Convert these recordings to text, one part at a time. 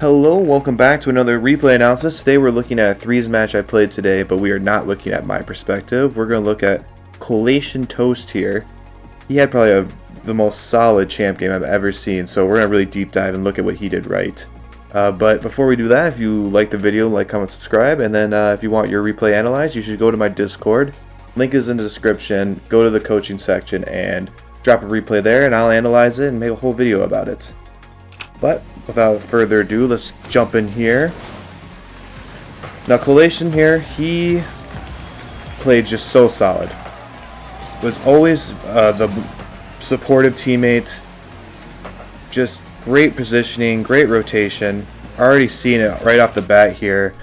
Hello, welcome back to another replay analysis. Today we're looking at a threes match I played today, but we are not looking at my perspective. We're going to look at Collation Toast here. He had probably the most solid champ game I've ever seen, so we're going to really deep dive and look at what he did right. But before we do that, if you like the video, like, comment, subscribe, and then if you want your replay analyzed, you should go to my Discord. Link is in the description. Go to the coaching section and drop a replay there, and I'll analyze it and make a whole video about it. But without further ado, let's jump in here. Now, Collation here, he played just so solid. Was always the supportive teammate. Just great positioning, great rotation. Already seeing it right off the bat here.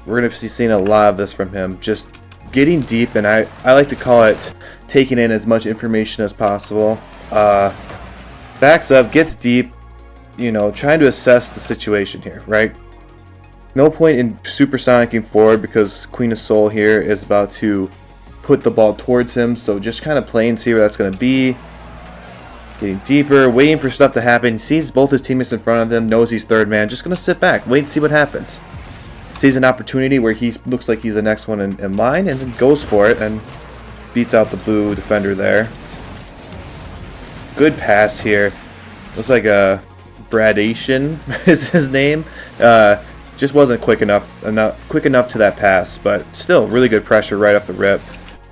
We're going to be seeing a lot of this from him. Just getting deep, and I like to call it taking in as much information as possible. Backs up, gets deep. You know, trying to assess the situation here, right? No point in supersonicing forward because Queen of Soul here is about to put the ball towards him, so just kind of playing, see where that's going to be. Getting deeper, waiting for stuff to happen. Sees both his teammates in front of him, knows he's third man, just going to sit back, wait and see what happens. Sees an opportunity where he looks like he's the next one in line, and then goes for it and beats out the blue defender there. Good pass here. Looks like a Bradation is his name. Just wasn't quick enough to that pass, but still really good pressure right off the rip.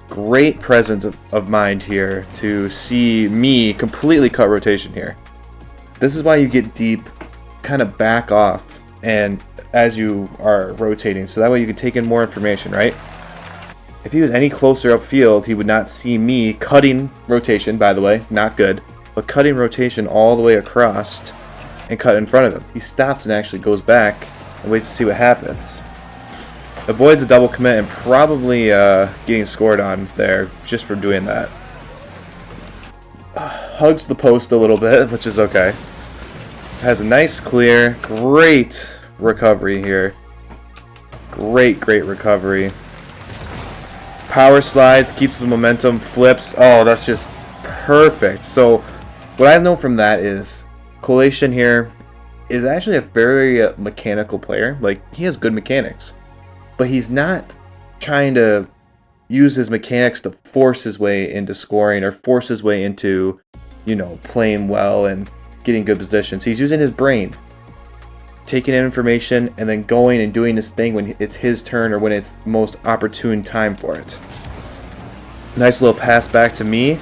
Great presence of mind here to see me completely cut rotation here. This is why you get deep, kind of back off, and as you are rotating, so that way you can take in more information, right? If he was any closer upfield, he would not see me cutting rotation, by the way, not good, but cutting rotation all the way across and cut in front of him. He stops and actually goes back and waits to see what happens. Avoids a double commit and probably getting scored on there just for doing that. Hugs the post a little bit, which is okay. Has a nice clear. Great recovery here. Great recovery. Power slides, keeps the momentum, flips. Oh, that's just perfect. So what I know from that is Collation here is actually a very mechanical player. Like, he has good mechanics, but he's not trying to use his mechanics to force his way into scoring or force his way into, you know, playing well and getting good positions. He's using his brain, taking in information and then going and doing this thing when it's his turn or when it's the most opportune time for it. Nice little pass back to me,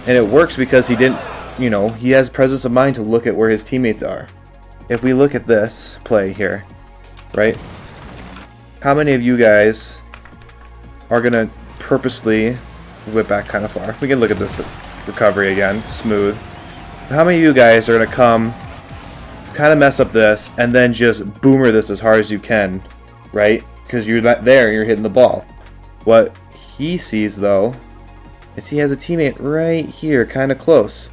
and it works because he didn't, you know, he has presence of mind to look at where his teammates are. If we look at this play here, right? How many of you guys are going to purposely whip back kind of far? We can look at this recovery again, smooth. How many of you guys are going to come, kind of mess up this, and then just boomer this as hard as you can, right? Because you're not there and you're hitting the ball. What he sees, though, is he has a teammate right here, kind of close.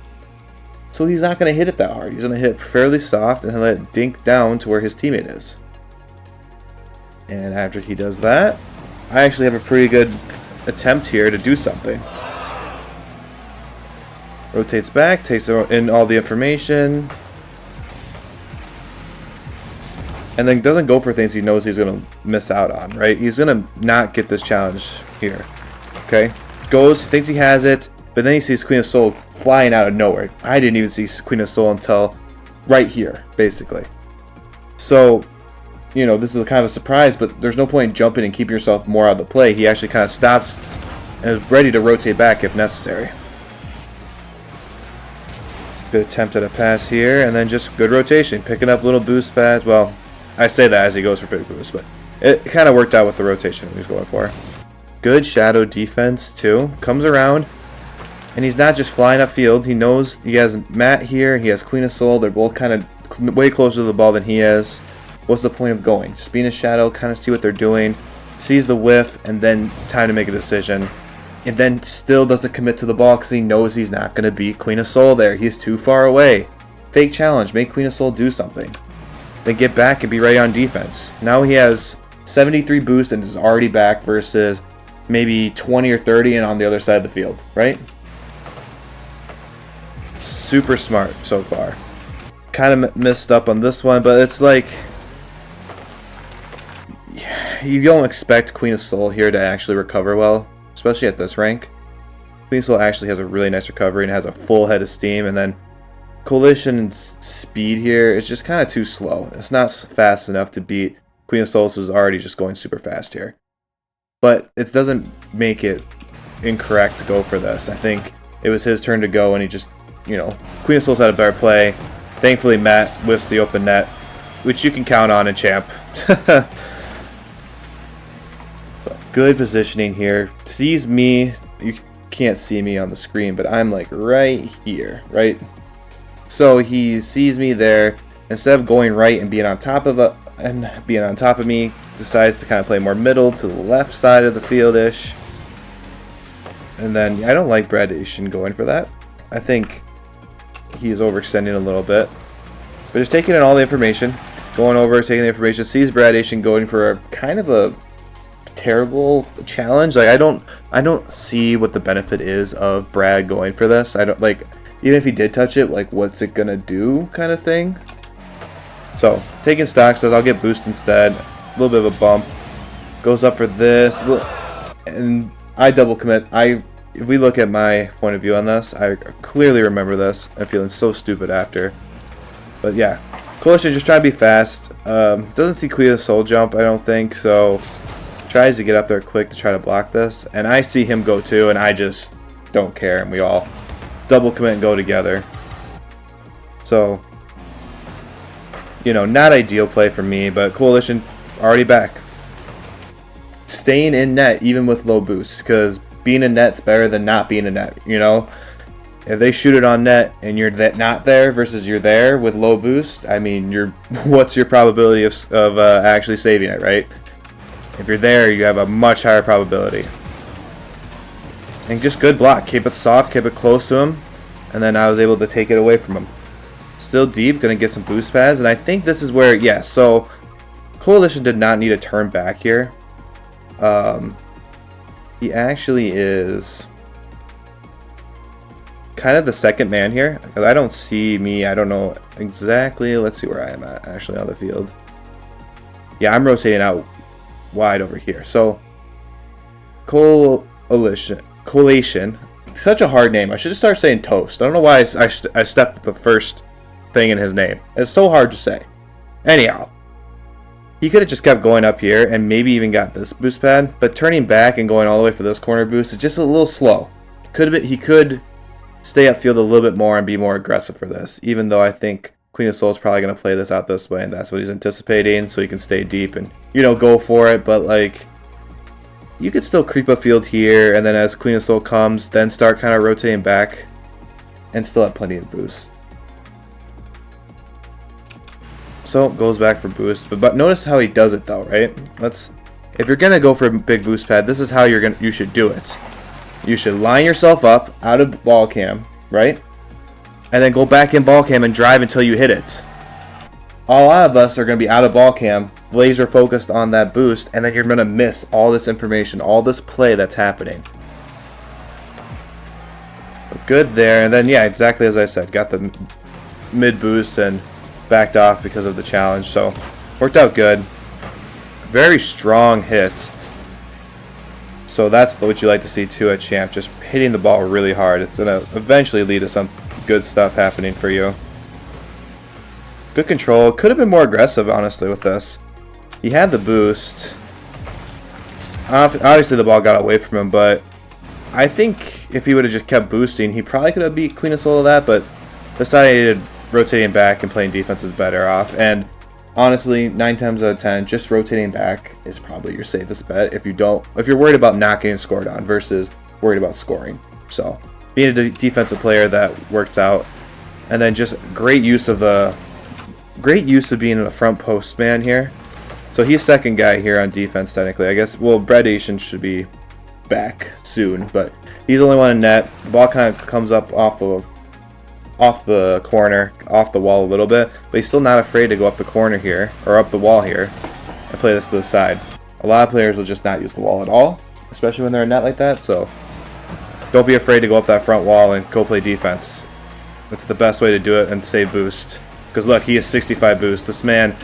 So he's not going to hit it that hard. He's going to hit it fairly soft and let it dink down to where his teammate is. And after he does that, I actually have a pretty good attempt here to do something. Rotates back, takes in all the information, and then doesn't go for things he knows he's going to miss out on, right? He's going to not get this challenge here. Okay? Goes, thinks he has it, but then he sees Queen of Soul flying out of nowhere. I didn't even see Queen of Soul until right here, basically. So, you know, this is kind of a surprise, but there's no point in jumping and keeping yourself more out of the play. He actually kind of stops and is ready to rotate back if necessary. Good attempt at a pass here, and then just good rotation. Picking up little boost pads. Well, I say that as he goes for big boost, but it kind of worked out with the rotation he was going for. Good shadow defense, too. Comes around. And he's not just flying upfield. He knows he has Matt here. He has Queen of Soul. They're both kind of way closer to the ball than he is. What's the point of going? Just being a shadow, kind of see what they're doing. Sees the whiff, and then time to make a decision. And then still doesn't commit to the ball because he knows he's not going to beat Queen of Soul there. He's too far away. Fake challenge. Make Queen of Soul do something. Then get back and be ready on defense. Now he has 73 boost and is already back versus maybe 20 or 30 and on the other side of the field, right? Super smart so far. kind of messed up on this one, but it's like you don't expect Queen of Soul here to actually recover well, especially at this rank. Queen of Soul actually has a really nice recovery and has a full head of steam, and then Coalition's speed here is just kind of too slow. It's not fast enough to beat Queen of Souls, who's already just going super fast here. But it doesn't make it incorrect to go for this. I think it was his turn to go, and he just, you know, Queen of Souls had a better play. Thankfully, Matt whiffs the open net, which you can count on in Champ. Good positioning here. Sees me. You can't see me on the screen, but I'm like right here, right? So he sees me there. Instead of going right and being on top of me, decides to kind of play more middle to the left side of the field-ish. And then I don't like Bradation going for that. I think he's overextending a little bit. But just taking in all the information, going over, taking the information, sees Bradation going for a kind of a terrible challenge. Like I don't see what the benefit is of Brad going for this. I don't like, even if he did touch it, like what's it gonna do kind of thing. So taking stock says I'll get boost instead. A little bit of a bump. Goes up for this, and I double commit. If we look at my point of view on this, I clearly remember this. I'm feeling so stupid after. But yeah, Coalition just trying to be fast. Doesn't see Queen of Soul jump, I don't think, so tries to get up there quick to try to block this. And I see him go too, and I just don't care, and we all double commit and go together. So, you know, not ideal play for me, but Coalition already back. Staying in net even with low boost, because being in net's better than not being in net, you know? If they shoot it on net and you're not there versus you're there with low boost, I mean, what's your probability of actually saving it, right? If you're there, you have a much higher probability. And just good block. Keep it soft, keep it close to him, and then I was able to take it away from him. Still deep, gonna get some boost pads, and I think this is where, yeah, so Coalition did not need a turn back here. He actually is kind of the second man here, because I don't see me, I don't know exactly, let's see where I am at actually on the field. Yeah, I'm rotating out wide over here. So Coalition, such a hard name. I should just start saying Toast. I don't know why I stepped the first thing in his name. It's so hard to say. Anyhow, he could have just kept going up here and maybe even got this boost pad, but turning back and going all the way for this corner boost is just a little slow. He could stay upfield a little bit more and be more aggressive for this, even though I think Queen of Soul is probably going to play this out this way, and that's what he's anticipating, so he can stay deep and, you know, go for it. But like, you could still creep upfield here, and then as Queen of Soul comes, then start kind of rotating back and still have plenty of boost. So goes back for boost, but notice how he does it though, right? If you're gonna go for a big boost pad, this is how you should do it. You should line yourself up out of ball cam, right? And then go back in ball cam and drive until you hit it. A lot of us are gonna be out of ball cam, laser focused on that boost, and then you're gonna miss all this information, all this play that's happening. Good there, and then yeah, exactly as I said, got the mid boost and backed off because of the challenge, so worked out good. Very strong hits. So that's what you like to see too at Champ, just hitting the ball really hard. It's gonna eventually lead to some good stuff happening for you. Good control. Could have been more aggressive, honestly, with this. He had the boost. Obviously the ball got away from him, but I think if he would have just kept boosting, he probably could have beat Queen of Soul with that, but decided rotating back and playing defense is better off. And honestly, 9 times out of 10, just rotating back is probably your safest bet if you're worried about not getting scored on versus worried about scoring. So being a defensive player, that works out. And then just great use of being a front post man here. So he's second guy here on defense technically, I guess. Well, Bradation should be back soon, but he's the only one in net. The ball kind of comes up off the corner, off the wall a little bit, but he's still not afraid to go up the corner here, or up the wall here, and play this to the side. A lot of players will just not use the wall at all, especially when they're in net like that, so don't be afraid to go up that front wall and go play defense. That's the best way to do it and save boost. Because look, he has 65 boost. This man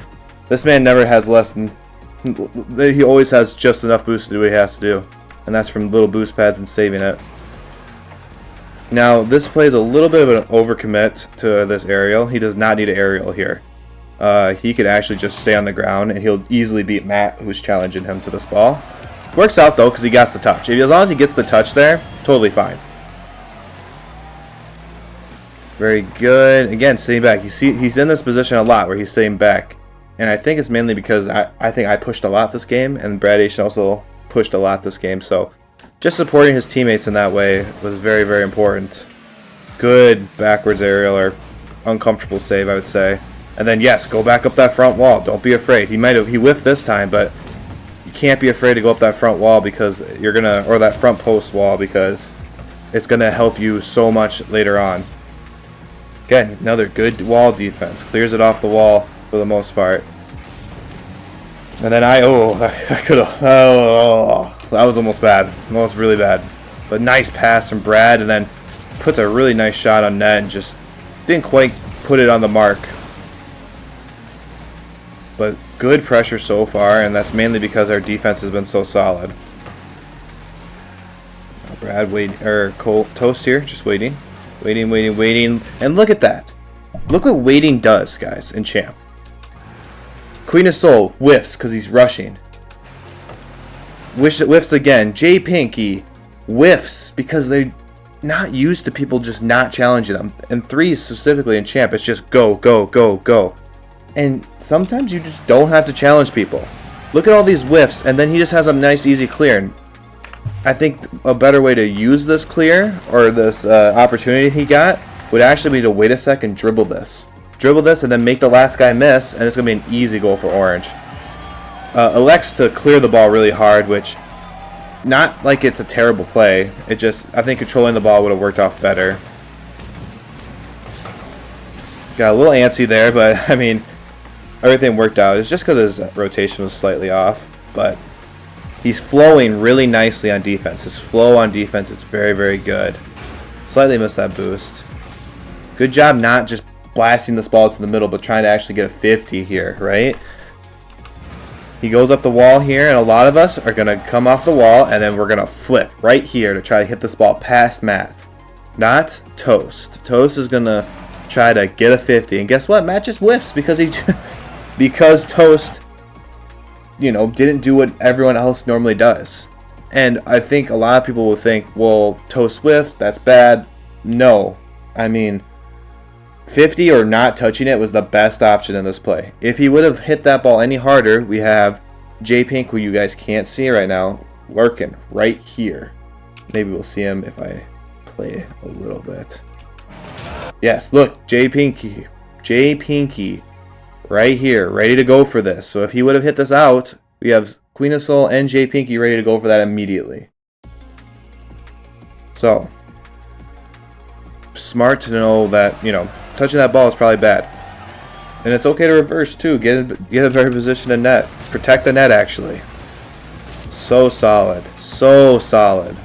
never has less than... He always has just enough boost to do what he has to do. And that's from little boost pads and saving it. Now, this plays a little bit of an overcommit to this aerial. He does not need an aerial here. He could actually just stay on the ground, and he'll easily beat Matt, who's challenging him to this ball. Works out, though, because he gets the touch. As long as he gets the touch there, totally fine. Very good. Again, sitting back. You see, he's in this position a lot where he's sitting back. And I think it's mainly because I think I pushed a lot this game, and Brad Asian also pushed a lot this game. So just supporting his teammates in that way was very, very important. Good backwards aerial, or uncomfortable save, I would say. And then, yes, go back up that front wall. Don't be afraid. He whiffed this time, but you can't be afraid to go up that front wall because you're going to, or that front post wall, because it's going to help you so much later on. Again, another good wall defense. Clears it off the wall for the most part. And then I could have, that was almost bad. Almost really bad. But nice pass from Brad, and then puts a really nice shot on net and just didn't quite put it on the mark. But good pressure so far, and that's mainly because our defense has been so solid. Brad waiting, or Toast here, just waiting. Waiting. And look at that. Look what waiting does, guys, in Champ. Queen of Soul whiffs because he's rushing. Whiffs again. J Pinky whiffs because they're not used to people just not challenging them. And threes specifically in Champ, it's just go, go, go, go. And sometimes you just don't have to challenge people. Look at all these whiffs, and then he just has a nice easy clear. And I think a better way to use this clear, or this opportunity he got, would actually be to wait a second, dribble this, and then make the last guy miss, and it's going to be an easy goal for Orange. Elects to clear the ball really hard, which, not like it's a terrible play, it just, I think controlling the ball would have worked off better. Got a little antsy there, but, I mean, everything worked out. It's just because his rotation was slightly off, but he's flowing really nicely on defense. His flow on defense is very, very good. Slightly missed that boost. Good job not just blasting this ball to the middle, but trying to actually get a 50 here, right? He goes up the wall here, and a lot of us are going to come off the wall, and then we're going to flip right here to try to hit this ball past Matt. Not Toast. Toast is going to try to get a 50, and guess what? Matt just whiffs because because Toast, you know, didn't do what everyone else normally does. And I think a lot of people will think, well, Toast whiffed, that's bad. No. I mean, 50 or not touching it was the best option in this play. If he would have hit that ball any harder, we have J Pink, who you guys can't see right now, lurking right here. Maybe we'll see him if I play a little bit. Yes, look, J Pinky right here, ready to go for this. So if he would have hit this out, we have Queen of Soul and J Pinky ready to go for that immediately. So, smart to know that, you know, touching that ball is probably bad. And it's okay to reverse too. Get a better position in net. Protect the net, actually. So solid. So solid.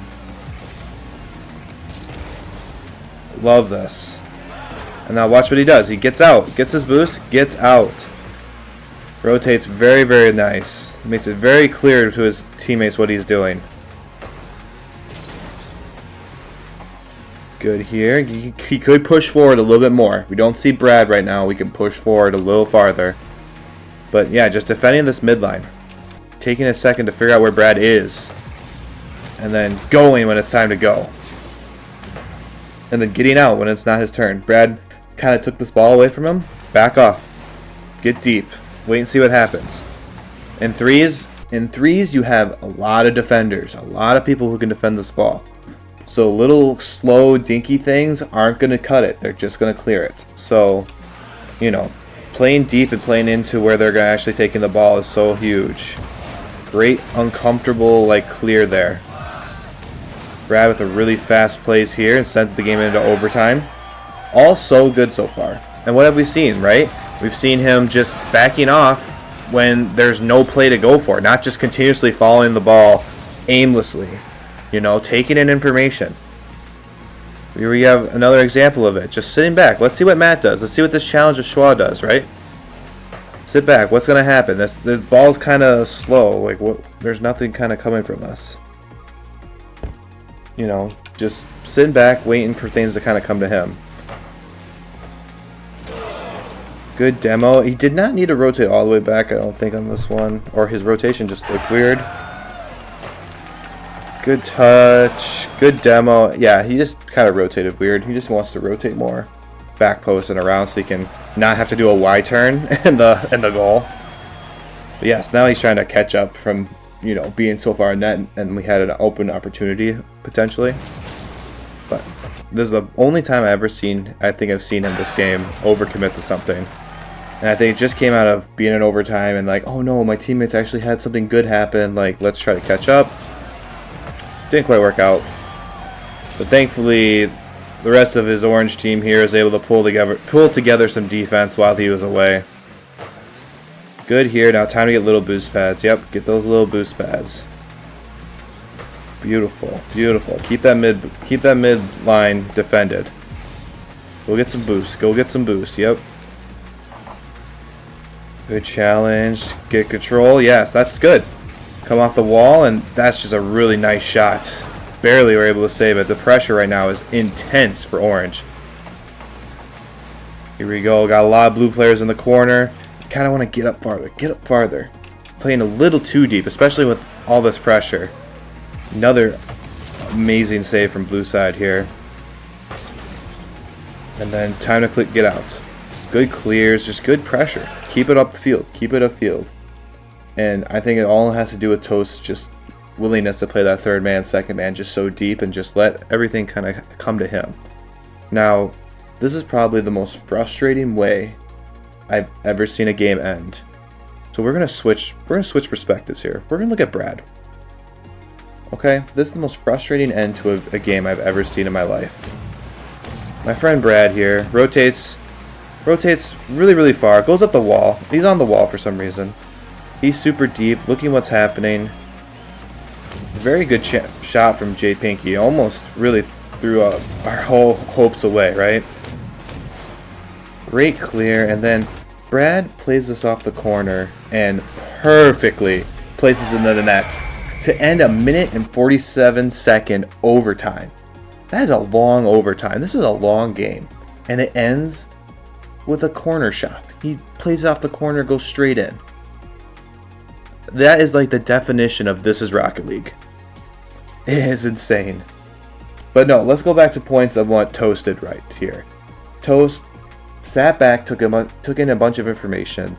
Love this. And now watch what he does. He gets out. Gets his boost. Gets out. Rotates very, very nice. Makes it very clear to his teammates what he's doing. Good here. He could push forward a little bit more. We don't see Brad right now. We can push forward a little farther. But yeah, just defending this midline. Taking a second to figure out where Brad is. And then going when it's time to go. And then getting out when it's not his turn. Brad kind of took this ball away from him. Back off. Get deep. Wait and see what happens. In threes, you have a lot of defenders. A lot of people who can defend this ball. So little slow dinky things aren't going to cut it. They're just going to clear it. So, you know, playing deep and playing into where they're actually taking the ball is so huge. Great uncomfortable like clear there. Brad with a really fast plays here and sends the game into overtime. All so good so far. And what have we seen, right? We've seen him just backing off when there's no play to go for. Not just continuously following the ball aimlessly. You know, taking in information. Here we have another example of it. Just sitting back. Let's see what Matt does. Let's see what this challenge of Schwa does, right? Sit back. What's going to happen? The ball's kind of slow. Like, there's nothing kind of coming from us. You know, just sitting back, waiting for things to kind of come to him. Good demo. He did not need to rotate all the way back, I don't think, on this one. Or his rotation just looked weird. Good touch. Good demo. Yeah, he just kind of rotated weird. He just wants to rotate more. Back post and around so he can not have to do a Y turn in the goal. But yes, now he's trying to catch up from, you know, being so far in net, and we had an open opportunity potentially. But this is the only time I've seen him this game overcommit to something. And I think it just came out of being in overtime and like, oh no, my teammates actually had something good happen. Like, let's try to catch up. Didn't quite work out. But thankfully, the rest of his orange team here is able to pull together some defense while he was away. Good here. Now time to get little boost pads. Yep, get those little boost pads. Beautiful, beautiful. Keep that mid line defended. Go get some boost. Go get some boost. Yep. Good challenge. Get control. Yes, that's good. Come off the wall, and that's just a really nice shot. Barely were able to save it. The pressure right now is intense for orange. Here we go. Got a lot of blue players in the corner. Kind of want to get up farther. Get up farther. Playing a little too deep, especially with all this pressure. Another amazing save from blue side here. And then time to get out. Good clears, just good pressure. Keep it up the field. Keep it upfield. And I think it all has to do with Toast's just willingness to play that third man, second man just so deep and just let everything kind of come to him. Now, this is probably the most frustrating way I've ever seen a game end. So we're gonna switch perspectives here. We're gonna look at Brad. Okay, this is the most frustrating end to a game I've ever seen in my life. My friend Brad here rotates really, really far, goes up the wall. He's on the wall for some reason. He's super deep, looking what's happening. Very good shot from Jay Pinky. Almost really threw our whole hopes away, right? Great clear, and then Brad plays this off the corner and perfectly places it into the net to end a 1:47 overtime. That is a long overtime. This is a long game, and it ends with a corner shot. He plays it off the corner, goes straight in. That is like the definition of this is Rocket League. It is insane. But no, let's go back to points of what Toast did right here. Toast sat back, took in a bunch of information,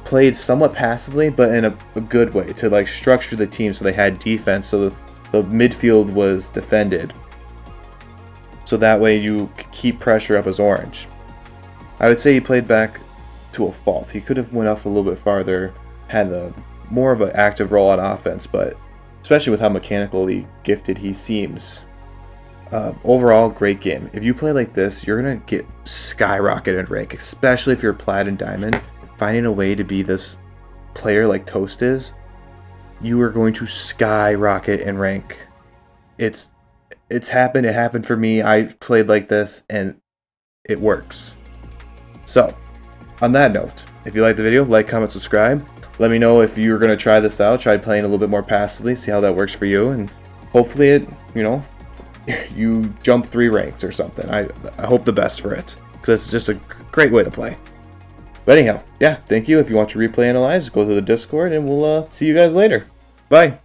played somewhat passively, but in a good way to like structure the team so they had defense, so the midfield was defended. So that way you keep pressure up as orange. I would say he played back to a fault. He could have went up a little bit farther, had more of an active role on offense, but especially with how mechanically gifted he seems. Overall, great game. If you play like this, you're going to get skyrocketed in rank, especially if you're Plat and Diamond. Finding a way to be this player like Toast is, you are going to skyrocket in rank. It's happened. It happened for me. I played like this, and it works. So, on that note, if you liked the video, like, comment, subscribe. Let me know if you're going to try this out. Try playing a little bit more passively, see how that works for you, and hopefully it, you jump 3 ranks or something. I hope the best for it, because it's just a great way to play. But anyhow, yeah, thank you. If you want to replay analyze, go to the Discord, and we'll see you guys later. Bye.